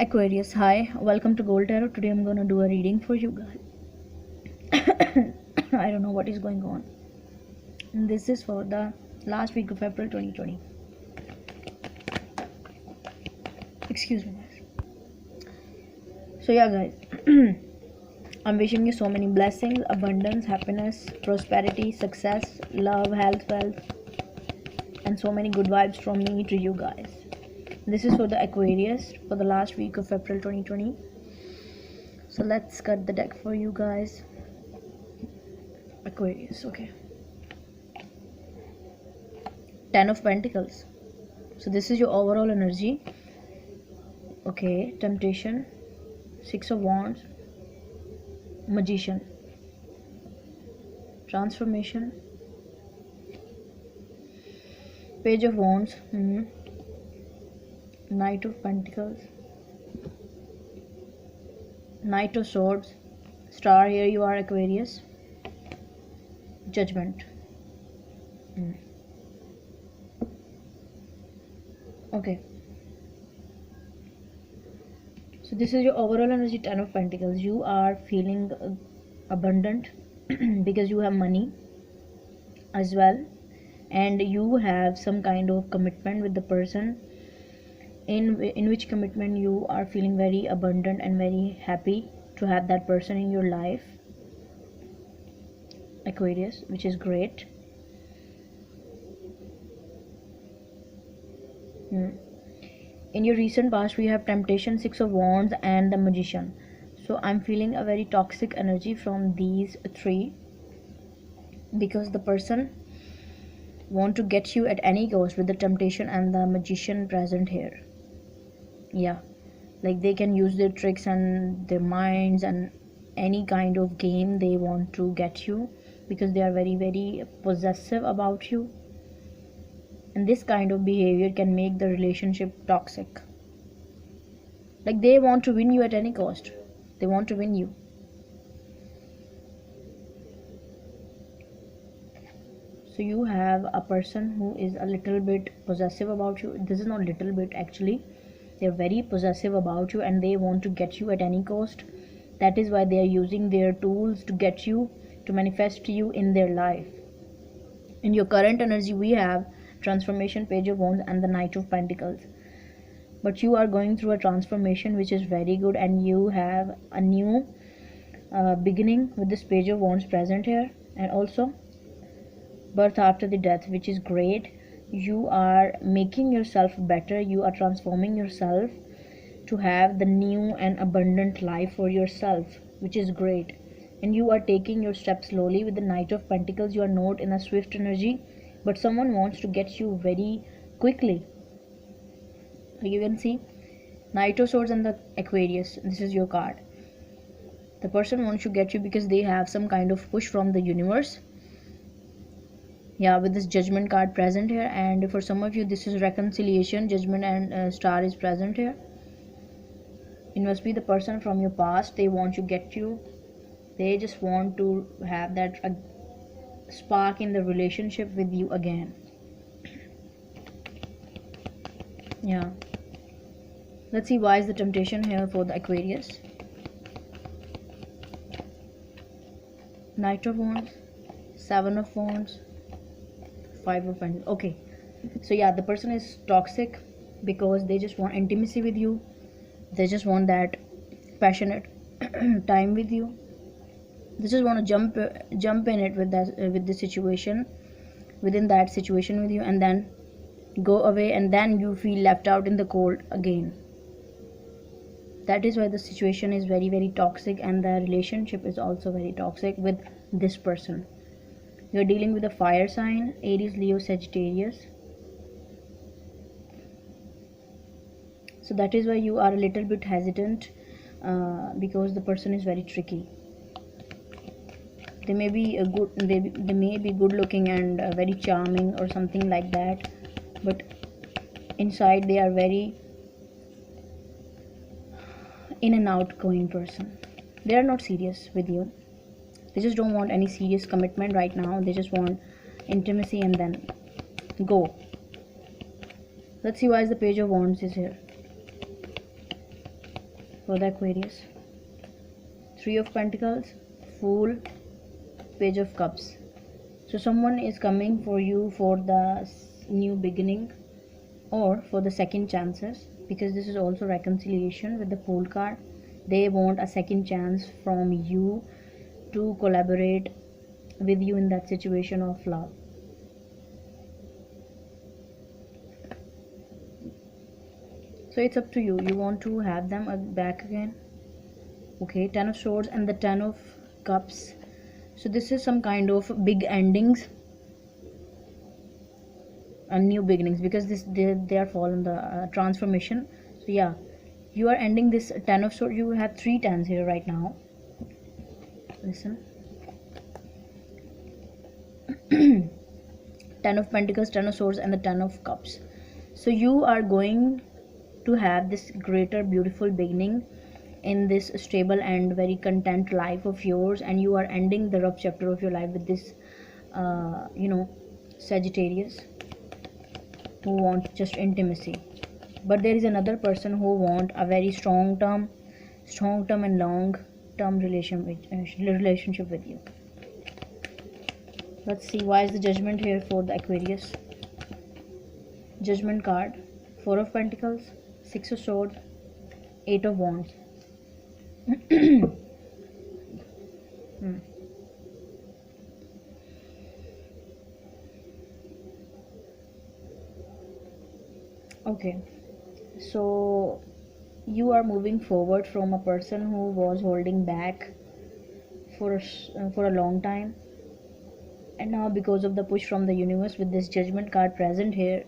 Aquarius, hi, welcome to Gold Tarot. Today I'm gonna do a reading for you guys. I don't know what is going on. And this is for the last week of April 2020. Excuse me, guys. So, yeah, guys, I'm wishing you so many blessings, abundance, happiness, prosperity, success, love, health, wealth, and so many good vibes from me to you guys. This is for the Aquarius for the last week of April 2020. So let's cut the deck for you guys. Aquarius, okay. 10 of Pentacles. So this is your overall energy. Okay, Temptation, 6 of Wands, Magician, Transformation, Page of Wands, Knight of Pentacles, Knight of Swords, Star, here you are Aquarius, Judgment. Okay, so this is your overall energy. 10 of Pentacles. You are feeling abundant because you have money as well, and you have some kind of commitment with the person in which commitment you are feeling very abundant and very happy to have that person in your life, Aquarius, which is great. In your recent past we have Temptation, 6 of Wands, and the Magician. So I'm feeling a very toxic energy from these three, because the person want to get you at any cost with the Temptation and the Magician present here. Yeah, like they can use their tricks and their minds and any kind of game they want to get you, because they are very, very possessive about you, and this kind of behavior can make the relationship toxic. Like they want to win you at any cost. They want to win you. So you have a person who is a little bit possessive about you. This is not little bit, actually they're very possessive about you, and they want to get you at any cost. That is why they are using their tools to get you, to manifest you in their life. In your current energy we have Transformation, Page of Wands, and the Knight of Pentacles. But you are going through a transformation which is very good, and you have a new beginning with this Page of Wands present here, and also birth after the death, which is great. You are making yourself better, you are transforming yourself to have the new and abundant life for yourself, which is great. And you are taking your steps slowly with the Knight of Pentacles. You are not in a swift energy, but someone wants to get you very quickly. You can see Knight of Swords and the Aquarius. This is your card. The person wants to get you because they have some kind of push from the universe. Yeah, with this Judgment card present here, and for some of you this is reconciliation. Judgment and Star is present here. It must be the person from your past. They want to get you. They just want to have that spark in the relationship with you again. Yeah, let's see why is the Temptation here for the Aquarius. Knight of Wands, 7 of Wands, 5 of Pentacles. Okay, so yeah, the person is toxic because they just want intimacy with you. They just want that passionate time with you. They just want to jump in it with that with the situation, within that situation with you, and then go away, and then you feel left out in the cold again. That is why the situation is very, very toxic, and the relationship is also very toxic with this person. You're dealing with a fire sign, Aries, Leo, Sagittarius. So that is why you are a little bit hesitant, because the person is very tricky. They may be a good, they may be good looking and very charming or something like that, but inside they are very in and outgoing person. They are not serious with you. They just don't want any serious commitment right now. They just want intimacy and then go. Let's see why is the Page of Wands is here. for the Aquarius. Three of Pentacles, Fool, Page of Cups. So someone is coming for you for the new beginning or for the second chances, because this is also reconciliation with the Fool card. They want a second chance from you to collaborate with you in that situation of love. So it's up to you. You want to have them back again. Okay, Ten of Swords and the Ten of Cups. So this is some kind of big endings and new beginnings, because they are following the transformation. So yeah, you are ending this Ten of Swords. You have three tens here right now. Listen. Ten of Pentacles, Ten of Swords and the Ten of Cups. So you are going to have this greater beautiful beginning in this stable and very content life of yours, and you are ending the rough chapter of your life with this Sagittarius, who want just intimacy. But there is another person who want a very strong term and long term relationship with you. Let's see, why is the Judgment here for the Aquarius? Judgment card, Four of Pentacles, Six of Swords, Eight of Wands. Okay, so you are moving forward from a person who was holding back for a long time, and now because of the push from the universe with this Judgment card present here,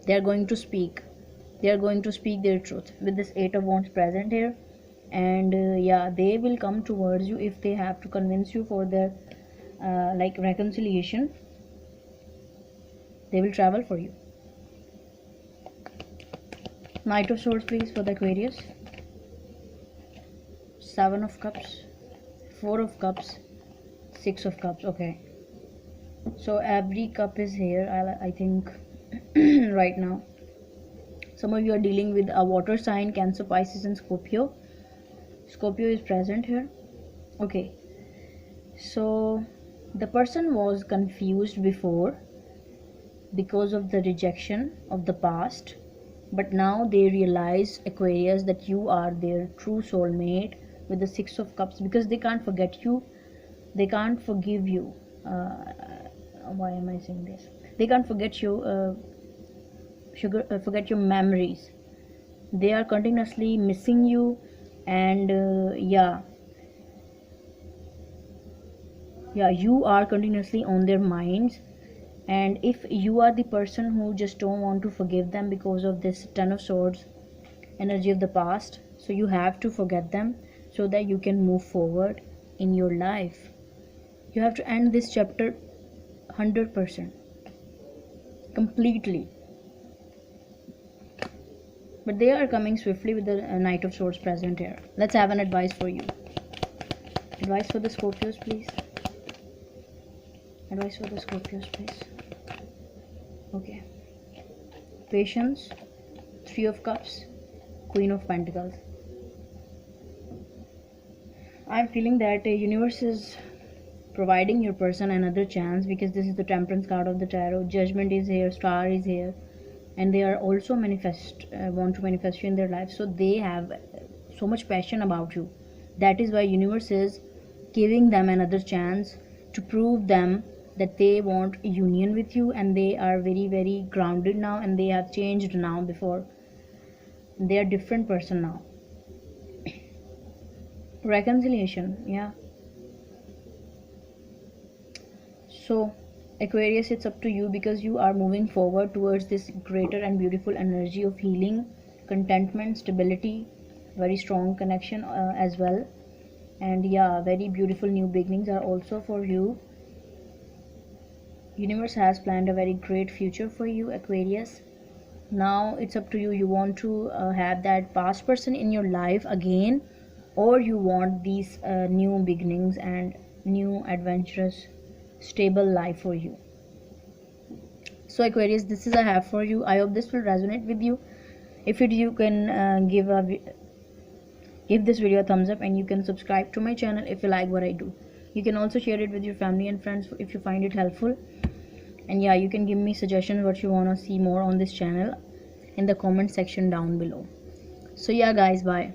they are going to speak their truth with this Eight of Wands present here. And yeah, they will come towards you if they have to convince you for their reconciliation. They will travel for you. Knight of Swords please for the Aquarius. Seven of Cups, Four of Cups, Six of Cups. Okay, so every cup is here, I think. Right now some of you are dealing with a water sign, Cancer, Pisces and Scorpio. Scorpio is present here. Okay, so the person was confused before because of the rejection of the past, but now they realize, Aquarius, that you are their true soulmate with the Six of Cups, because they can't forget you, they can't forgive you. Why am I saying this? They can't forget you, forget your memories. They are continuously missing you, and yeah, you are continuously on their minds. And if you are the person who just don't want to forgive them because of this Ten of Swords energy of the past, so you have to forget them so that you can move forward in your life. You have to end this chapter 100%, completely. But they are coming swiftly with the Knight of Swords present here. Let's have an advice for you. Advice for the Scorpios please. Advice for the Scorpios please. Okay, Patience, Three of Cups, Queen of Pentacles. I'm feeling that the universe is providing your person another chance, because this is the Temperance card of the tarot. Judgment is here, Star is here, and they are also want to manifest you in their life. So they have so much passion about you. That is why universe is giving them another chance to prove them that they want union with you, and they are very, very grounded now, and they have changed now. Before, they are different person now. Reconciliation, yeah. So Aquarius, it's up to you, because you are moving forward towards this greater and beautiful energy of healing, contentment, stability, very strong connection as well. And yeah, very beautiful new beginnings are also for you. Universe has planned a very great future for you, Aquarius. Now it's up to you. You want to have that past person in your life again, or you want these new beginnings and new adventurous stable life for you. So Aquarius, this is I have for you. I hope this will resonate with you. If you can give this video a thumbs up, and you can subscribe to my channel if you like what I do. You can also share it with your family and friends if you find it helpful. And yeah, you can give me suggestions what you want to see more on this channel in the comment section down below. So yeah guys, bye.